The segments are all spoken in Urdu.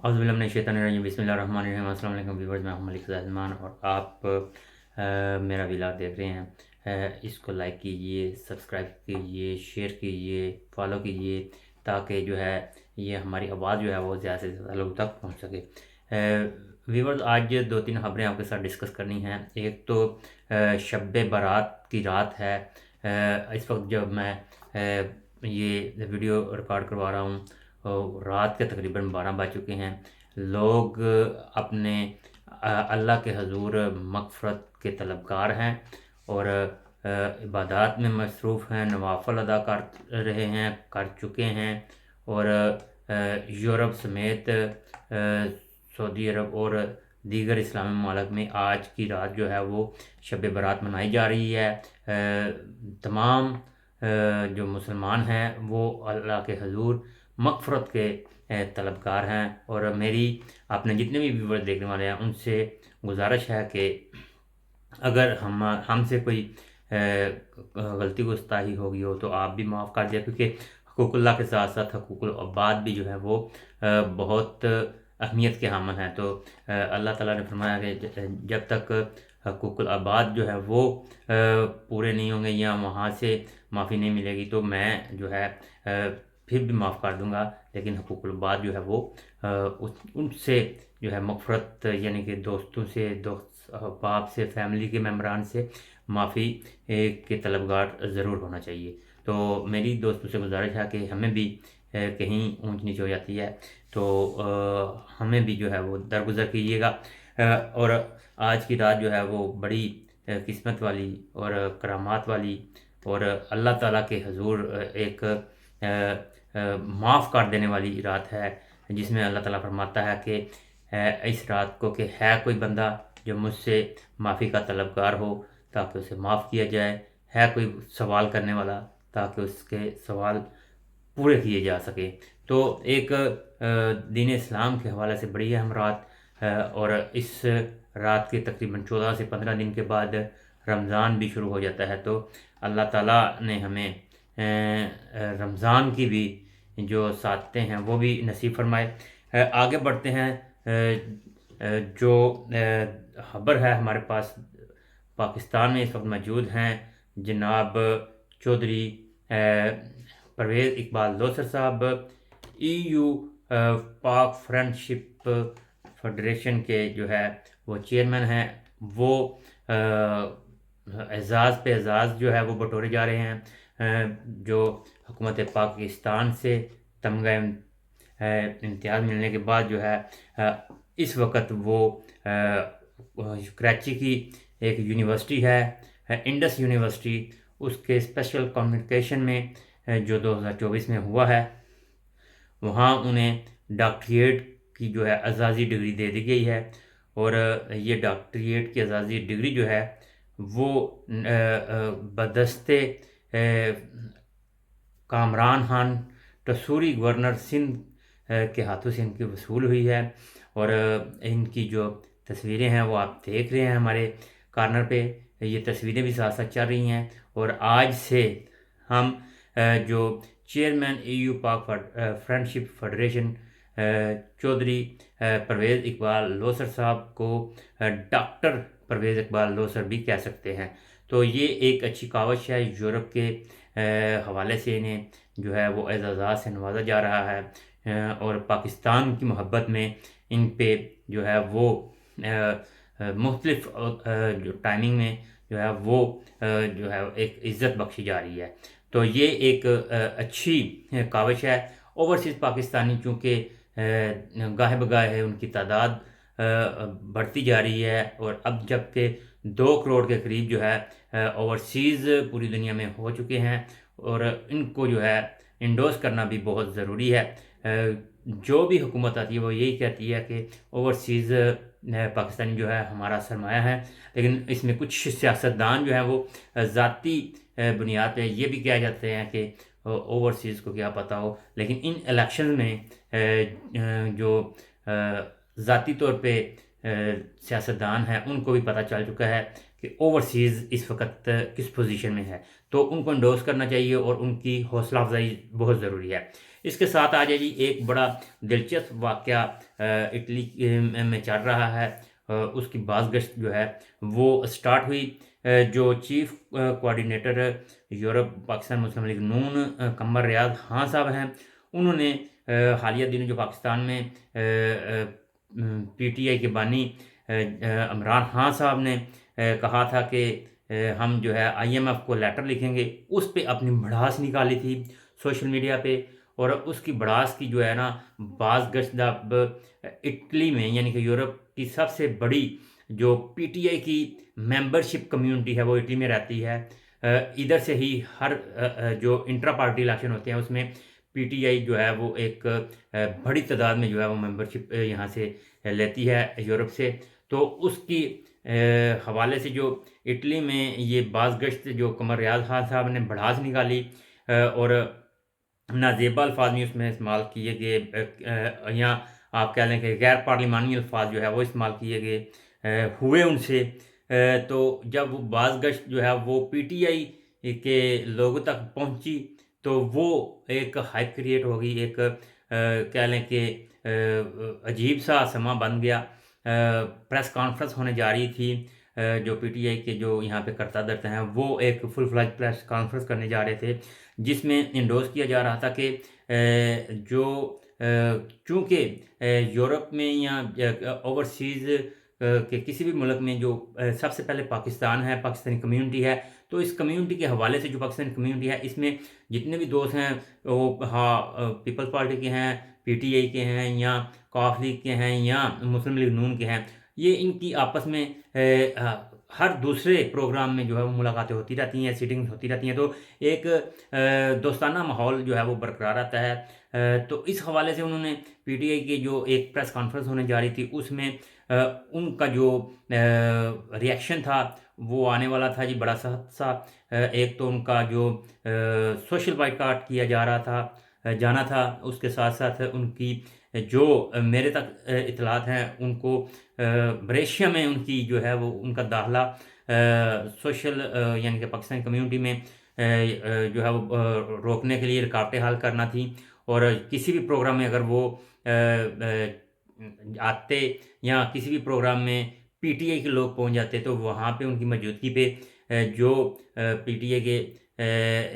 اعوذ باللہ من الشیطان الرجیم بسم اللہ الرحمن الرحیم السلام علیکم ویورز، میں ہوں ملک زیدمان اور آپ میرا ولاگ دیکھ رہے ہیں۔ اس کو لائک کیجئے، سبسکرائب کیجئے، شیئر کیجئے، فالو کیجئے تاکہ جو ہے یہ ہماری آواز جو ہے وہ زیادہ سے زیادہ لوگوں تک پہنچ سکے۔ ویورز، آج 2-3 خبریں آپ کے ساتھ ڈسکس کرنی ہیں۔ ایک تو شب برات کی رات ہے۔ اس وقت جب میں یہ ویڈیو ریکارڈ کروا رہا ہوں، رات کے تقریباً 12 بج چکے ہیں۔ لوگ اپنے اللہ کے حضور مغفرت کے طلبگار ہیں اور عبادات میں مصروف ہیں، نوافل ادا کر رہے ہیں، کر چکے ہیں۔ اور یورپ سمیت سعودی عرب اور دیگر اسلامی ممالک میں آج کی رات جو ہے وہ شب برات منائی جا رہی ہے۔ تمام جو مسلمان ہیں وہ اللہ کے حضور مغفرت کے طلبگار ہیں، اور میری اپنے جتنے بھی ویور دیکھنے والے ہیں ان سے گزارش ہے کہ اگر ہم سے کوئی غلطی گستاخی ہوگی ہو تو آپ بھی معاف کر دیا، کیونکہ حقوق اللہ کے ساتھ ساتھ حقوق العباد بھی جو ہے وہ بہت اہمیت کے حامل ہیں۔ تو اللہ تعالیٰ نے فرمایا کہ جب تک حقوق العباد جو ہے وہ پورے نہیں ہوں گے یا وہاں سے معافی نہیں ملے گی تو میں جو ہے پھر بھی معاف کر دوں گا، لیکن حقوق العباد جو ہے وہ ان سے جو ہے مغفرت، یعنی کہ دوستوں سے، دوست احباب سے، فیملی کے ممبران سے معافی کے طلبگار ضرور ہونا چاہیے۔ تو میری دوستوں سے گزارش ہے کہ ہمیں بھی کہیں اونچ نیچ ہو جاتی ہے تو ہمیں بھی جو ہے وہ درگزر کیجیے گا۔ اور آج کی رات جو ہے وہ بڑی قسمت والی اور کرامات والی اور اللہ تعالیٰ کے حضور ایک معاف کر دینے والی رات ہے، جس میں اللہ تعالیٰ فرماتا ہے کہ اس رات کو کہ ہے کوئی بندہ جو مجھ سے معافی کا طلبگار ہو تاکہ اسے معاف کیا جائے، ہے کوئی سوال کرنے والا تاکہ اس کے سوال پورے کیے جا سکے۔ تو ایک دین اسلام کے حوالے سے بڑی اہم رات، اور اس رات کے تقریباً 14 سے 15 دن کے بعد رمضان بھی شروع ہو جاتا ہے۔ تو اللہ تعالیٰ نے ہمیں رمضان کی بھی جو ساعتیں ہیں وہ بھی نصیب فرمائے۔ آگے بڑھتے ہیں۔ جو خبر ہے ہمارے پاس پاکستان میں اس وقت موجود ہیں جناب چودھری پرویز اقبال لوثر صاحب، EU پاک فرینڈشپ فیڈریشن کے جو ہے وہ چیئرمین ہیں۔ وہ اعزاز پہ اعزاز جو ہے وہ بٹورے جا رہے ہیں۔ جو حکومت پاکستان سے تمغہ امتیاز ملنے کے بعد جو ہے اس وقت وہ کراچی کی ایک یونیورسٹی ہے، انڈس یونیورسٹی، اس کے اسپیشل کنوکیشن میں جو 2024 میں ہوا ہے، وہاں انہیں ڈاکٹریٹ کی جو ہے اعزازی ڈگری دے دی گئی ہے۔ اور یہ ڈاکٹریٹ کی اعزازی ڈگری جو ہے وہ بدستِ کامران خان ٹسوری گورنر سندھ کے ہاتھوں سے ان کی وصول ہوئی ہے۔ اور ان کی جو تصویریں ہیں وہ آپ دیکھ رہے ہیں ہمارے کارنر پہ، یہ تصویریں بھی ساتھ ساتھ چل رہی ہیں۔ اور آج سے ہم جو چیئرمین EU پاک فرینڈشپ فیڈریشن چودھری پرویز اقبال لوثر صاحب کو ڈاکٹر پرویز اقبال لوثر بھی کہہ سکتے ہیں۔ تو یہ ایک اچھی کاوش ہے، یورپ کے حوالے سے انہیں جو ہے وہ اعزازات سے نوازا جا رہا ہے، اور پاکستان کی محبت میں ان پہ جو ہے وہ مختلف جو ٹائمنگ میں جو ہے وہ جو ہے ایک عزت بخشی جا رہی ہے۔ تو یہ ایک اچھی کاوش ہے۔ اوورسیز پاکستانی چونکہ گاہے بگاہے ان کی تعداد بڑھتی جا رہی ہے، اور اب جب کہ 2 کروڑ کے قریب جو ہے اوورسیز پوری دنیا میں ہو چکے ہیں، اور ان کو جو ہے انڈورس کرنا بھی بہت ضروری ہے۔ جو بھی حکومت آتی ہے وہ یہی کہتی ہے کہ اوورسیز پاکستانی جو ہے ہمارا سرمایہ ہے، لیکن اس میں کچھ سیاستدان جو ہیں وہ ذاتی بنیاد پہ یہ بھی کہا جاتے ہیں کہ اوورسیز کو کیا پتہ ہو، لیکن ان الیکشن میں جو ذاتی طور پہ سیاستدان ہیں ان کو بھی پتہ چل چکا ہے کہ اوورسیز اس وقت کس پوزیشن میں ہے، تو ان کو انڈورس کرنا چاہیے اور ان کی حوصلہ افزائی بہت ضروری ہے۔ اس کے ساتھ آ جائے جی ایک بڑا دلچسپ واقعہ اٹلی میں چل رہا ہے، اس کی باز گشت جو ہے وہ سٹارٹ ہوئی۔ جو چیف کوارڈینیٹر یورپ پاکستان مسلم لیگ نون قمر ریاض خان صاحب ہیں، انہوں نے حالیہ دنوں جو پاکستان میں پی ٹی آئی کے بانی عمران خان صاحب نے کہا تھا کہ ہم جو ہے آئی ایم ایف کو لیٹر لکھیں گے، اس پہ اپنی بھڑاس نکالی تھی سوشل میڈیا پہ، اور اس کی بڑاس کی جو ہے نا باز گشت اب اٹلی میں، یعنی کہ یورپ کی سب سے بڑی جو پی ٹی آئی کی ممبرشپ کمیونٹی ہے وہ اٹلی میں رہتی ہے۔ ادھر سے ہی ہر جو انٹرا پارٹی الیکشن ہوتے ہیں اس میں پی ٹی آئی جو ہے وہ ایک بڑی تعداد میں جو ہے وہ ممبرشپ یہاں سے لیتی ہے یورپ سے۔ تو اس کی حوالے سے جو اٹلی میں یہ باز گشت جو قمر ریاض خان صاحب نے بڑھاس نکالی اور نازیبا الفاظ بھی اس میں استعمال کیے گئے، یا آپ کہہ لیں کہ غیر پارلیمانی الفاظ جو ہے وہ استعمال کیے گئے ہوئے ان سے، تو جب وہ باز گشت جو ہے وہ پی ٹی آئی کے لوگوں تک پہنچی تو وہ ایک ہائپ کریٹ ہو گئی، ایک کہہ لیں کہ عجیب سا سما بن گیا۔ پریس کانفرنس ہونے جا رہی تھی، جو پی ٹی آئی کے جو یہاں پہ کرتا درتا ہیں وہ ایک فل فلیج پریس کانفرنس کرنے جا رہے تھے، جس میں انڈوز کیا جا رہا تھا کہ جو چونکہ یورپ میں یا اوورسیز کہ کسی بھی ملک میں جو سب سے پہلے پاکستان ہے، پاکستانی کمیونٹی ہے، تو اس کمیونٹی کے حوالے سے جو پاکستانی کمیونٹی ہے اس میں جتنے بھی دوست ہیں وہ پیپلز پارٹی کے ہیں، پی ٹی آئی کے ہیں، یا قاف لیگ کے ہیں، یا مسلم لیگ نون کے ہیں، یہ ان کی آپس میں ہر دوسرے پروگرام میں جو ہے وہ ملاقاتیں ہوتی رہتی ہیں، سیٹنگز ہوتی رہتی ہیں، تو ایک دوستانہ ماحول جو ہے وہ برقرار رہتا ہے۔ تو اس حوالے سے انہوں نے پی ٹی آئی کی جو ایک پریس کانفرنس ہونے جا رہی تھی اس میں ان کا جو ریاکشن تھا وہ آنے والا تھا جی بڑا سخت سا۔ ایک تو ان کا جو سوشل بائیکاٹ کیا جا رہا تھا جانا تھا، اس کے ساتھ ساتھ ان کی جو میرے تک اطلاعات ہیں ان کو بریشیا میں ان کی جو ہے وہ ان کا داخلہ سوشل یعنی کہ پاکستانی کمیونٹی میں جو ہے وہ روکنے کے لیے رکاوٹیں حل کرنا تھیں، اور کسی بھی پروگرام میں اگر وہ آتے یا کسی بھی پروگرام میں پی ٹی آئی کے لوگ پہنچ جاتے تو وہاں پہ ان کی موجودگی پہ جو پی ٹی آئی کے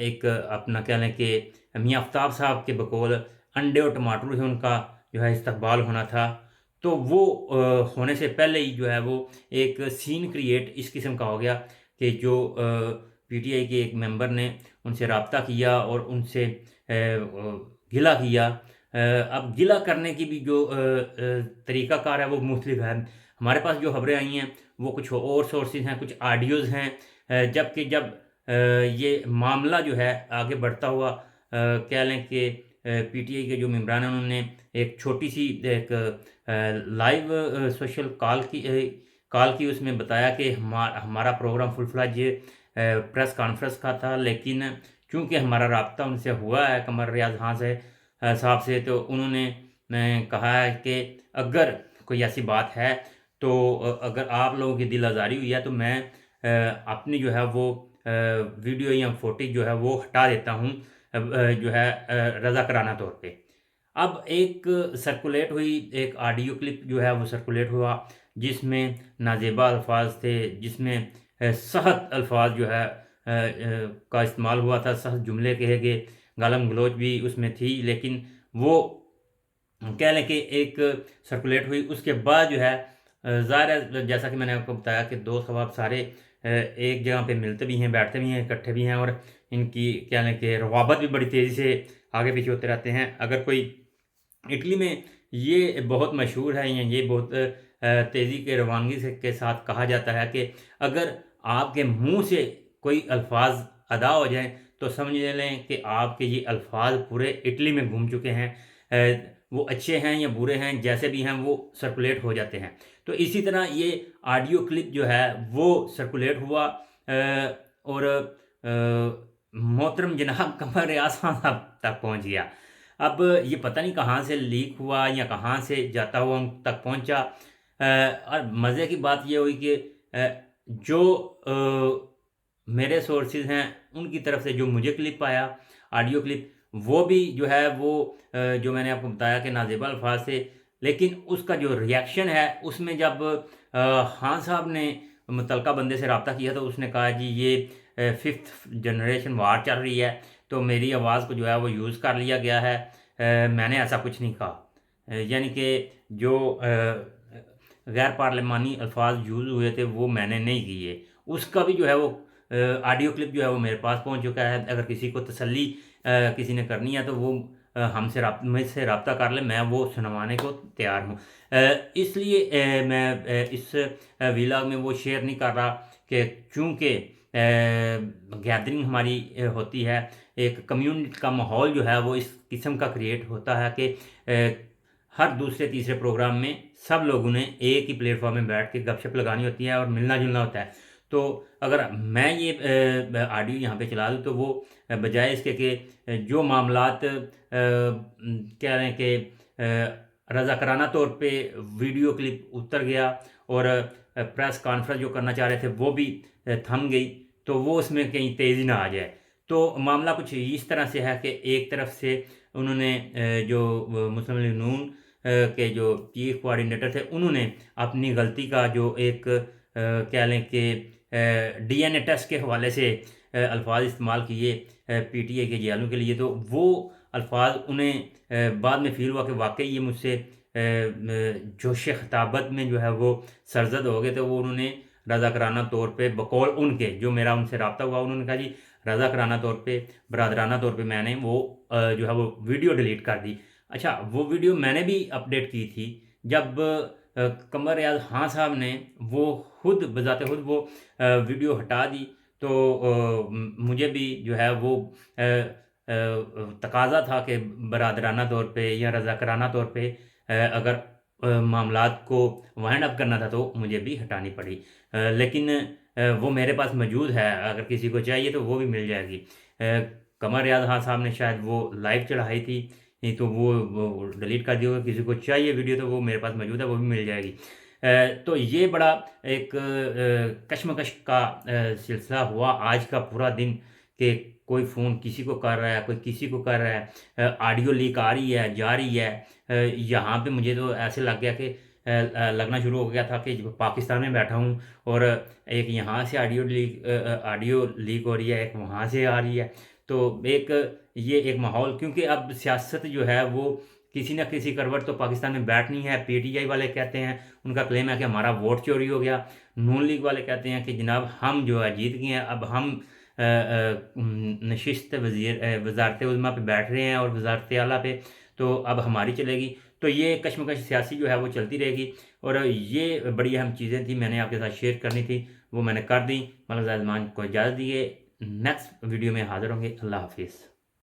ایک اپنا کہہ لیں کہ میاں آفتاب صاحب کے بقول انڈے اور ٹماٹر سے ان کا جو ہے استقبال ہونا تھا، تو وہ ہونے سے پہلے ہی جو ہے وہ ایک سین کریٹ اس قسم کا ہو گیا کہ جو پی ٹی آئی کے ایک ممبر نے ان سے رابطہ کیا اور ان سے گلہ کیا۔ اب گلہ کرنے کی بھی جو طریقہ کار ہے وہ مختلف ہے۔ ہمارے پاس جو خبریں آئی ہیں وہ کچھ اور سورسز ہیں، کچھ آڈیوز ہیں، جبکہ جب یہ معاملہ جو ہے آگے بڑھتا ہوا کہہ لیں کہ پی ٹی آئی کے جو ممبران ہیں انہوں نے ایک چھوٹی سی ایک لائیو سوشل کال کی، اس میں بتایا کہ ہمارا پروگرام فل فلیج پریس کانفرنس کا تھا، لیکن چونکہ ہمارا رابطہ ان سے ہوا ہے قمر ریاض خان صاحب سے، تو انہوں نے کہا ہے کہ اگر کوئی ایسی بات ہے تو اگر آپ لوگوں کی دل آزاری ہوئی ہے تو میں اپنی جو ہے وہ ویڈیو یا فوٹیج جو ہے وہ ہٹا دیتا ہوں جو ہے رضاکارانہ طور پہ۔ اب ایک سرکولیٹ ہوئی ایک آڈیو کلپ جو ہے وہ سرکولیٹ ہوا جس میں نازیبا الفاظ تھے، جس میں سخت الفاظ جو ہے کا استعمال ہوا تھا، سخت جملے کہے گئے، گالم گلوچ بھی اس میں تھی، لیکن وہ کہہ لیں کہ ایک سرکولیٹ ہوئی۔ اس کے بعد جو ہے ظاہر ہے جیسا کہ میں نے آپ کو بتایا کہ دوست احباب سارے ایک جگہ پہ ملتے بھی ہیں، بیٹھتے بھی ہیں، اکٹھے بھی ہیں، اور ان کی کہہ لیں کہ روابط بھی بڑی تیزی سے آگے پیچھے ہوتے رہتے ہیں۔ اگر کوئی اٹلی میں یہ بہت مشہور ہے، یا یہ بہت تیزی کے روانگی کے ساتھ کہا جاتا ہے کہ اگر آپ کے منہ سے کوئی الفاظ ادا ہو جائیں تو سمجھ لیں کہ آپ کے یہ الفاظ پورے اٹلی میں گھوم چکے ہیں، وہ اچھے ہیں یا برے ہیں، جیسے بھی ہیں وہ سرکولیٹ ہو جاتے ہیں۔ تو اسی طرح یہ آڈیو کلپ جو ہے وہ سرکولیٹ ہوا اور محترم جناب قمر ریاض خان صاحب تک پہنچ گیا۔ اب یہ پتہ نہیں کہاں سے لیک ہوا یا کہاں سے جاتا ہوا ان تک پہنچا، اور مزے کی بات یہ ہوئی کہ جو میرے سورسز ہیں ان کی طرف سے جو مجھے کلپ آیا آڈیو کلپ، وہ بھی جو ہے وہ جو میں نے آپ کو بتایا کہ نازیبا الفاظ سے، لیکن اس کا جو ریاکشن ہے اس میں جب خان صاحب نے متعلقہ بندے سے رابطہ کیا تو اس نے کہا جی یہ 5th جنریشن وار چل رہی ہے تو میری آواز کو جو ہے وہ یوز کر لیا گیا ہے، میں نے ایسا کچھ نہیں کہا، یعنی کہ جو غیر پارلیمانی الفاظ یوز ہوئے تھے وہ میں نے نہیں کیے۔ اس کا بھی جو ہے وہ آڈیو کلپ جو ہے وہ میرے پاس پہنچ چکا ہے، اگر کسی کو تسلی کسی نے کرنی ہے تو وہ مجھ سے رابطہ کر لے، میں وہ سنوانے کو تیار ہوں۔ اس لیے میں اس ویلاگ میں وہ شیئر نہیں کر رہا کہ چونکہ گیدرنگ ہماری ہوتی ہے، ایک کمیونٹی کا ماحول جو ہے وہ اس قسم کا کریٹ ہوتا ہے کہ ہر دوسرے تیسرے پروگرام میں سب لوگوں نے ایک ہی پلیٹ فارم میں بیٹھ کے گپ شپ لگانی ہوتی ہے اور ملنا جلنا ہوتا ہے۔ تو اگر میں یہ آڈیو یہاں پہ چلا دوں تو وہ بجائے اس کے کہ جو معاملات کہہ رہے ہیں کہ رضاکارانہ طور پہ ویڈیو کلپ اتر گیا اور پریس کانفرنس جو کرنا چاہ رہے تھے وہ بھی تھم گئی، تو وہ اس میں کہیں تیزی نہ آ جائے۔ تو معاملہ کچھ اس طرح سے ہے کہ ایک طرف سے انہوں نے جو مسلم لیگ نون کے جو چیف کوآرڈینیٹر تھے انہوں نے اپنی غلطی کا جو ایک کہہ لیں کہ ڈی این اے ٹیسٹ کے حوالے سے الفاظ استعمال کیے پی ٹی اے کے جیلوں کے لیے، تو وہ الفاظ انہیں بعد میں فیل ہوا کہ واقعی یہ مجھ سے جوش خطابت میں جو ہے وہ سرزد ہو گئے، تو وہ انہوں نے رضاکارانہ طور پہ بقول ان کے جو میرا ان سے رابطہ ہوا انہوں نے کہا جی رضاکارانہ طور پہ برادرانہ طور پہ میں نے وہ جو ہے وہ ویڈیو ڈیلیٹ کر دی۔ اچھا وہ ویڈیو میں نے بھی اپڈیٹ کی تھی جب قمر ریاض خان صاحب نے وہ خود بذات خود وہ ویڈیو ہٹا دی، تو مجھے بھی جو ہے وہ تقاضا تھا کہ برادرانہ طور پہ یا رضاکارانہ طور پہ اگر معاملات کو وائنڈ اپ کرنا تھا تو مجھے بھی ہٹانی پڑی، لیکن وہ میرے پاس موجود ہے، اگر کسی کو چاہیے تو وہ بھی مل جائے گی۔ قمر ریاض خان صاحب نے شاید وہ لائیو چڑھائی تھی تو وہ ڈیلیٹ کر دی ہوگی، کسی کو چاہیے ویڈیو تو وہ میرے پاس موجود ہے، وہ بھی مل جائے گی۔ تو یہ بڑا ایک کشمکش کا سلسلہ ہوا آج کا پورا دن کہ کوئی فون کسی کو کر رہا ہے، کوئی کسی کو کر رہا ہے، آڈیو لیک آ رہی ہے جا رہی ہے۔ یہاں پہ مجھے تو ایسے لگ گیا کہ لگنا شروع ہو گیا تھا کہ پاکستان میں بیٹھا ہوں اور ایک یہاں سے آڈیو لیک ہو رہی ہے، ایک وہاں سے آ رہی ہے، تو یہ ایک ماحول، کیونکہ اب سیاست جو ہے وہ کسی نہ کسی کروٹ تو پاکستان میں بیٹھنی ہے۔ پی ٹی آئی والے کہتے ہیں، ان کا کلیم ہے کہ ہمارا ووٹ چوری ہو گیا، نون لیگ والے کہتے ہیں کہ جناب ہم جو ہے جیت گئے ہیں، اب ہم نشست وزارت عظمیٰ پہ بیٹھ رہے ہیں اور وزارت اعلیٰ پہ، تو اب ہماری چلے گی۔ تو یہ کشمکش سیاسی جو ہے وہ چلتی رہے گی، اور یہ بڑی اہم چیزیں تھیں میں نے آپ کے ساتھ شیئر کرنی تھی، وہ میں نے کر دیں۔ ملک زاہد مان کو اجازت دیے، نیکسٹ ویڈیو میں حاضر ہوں گے۔ اللہ حافظ۔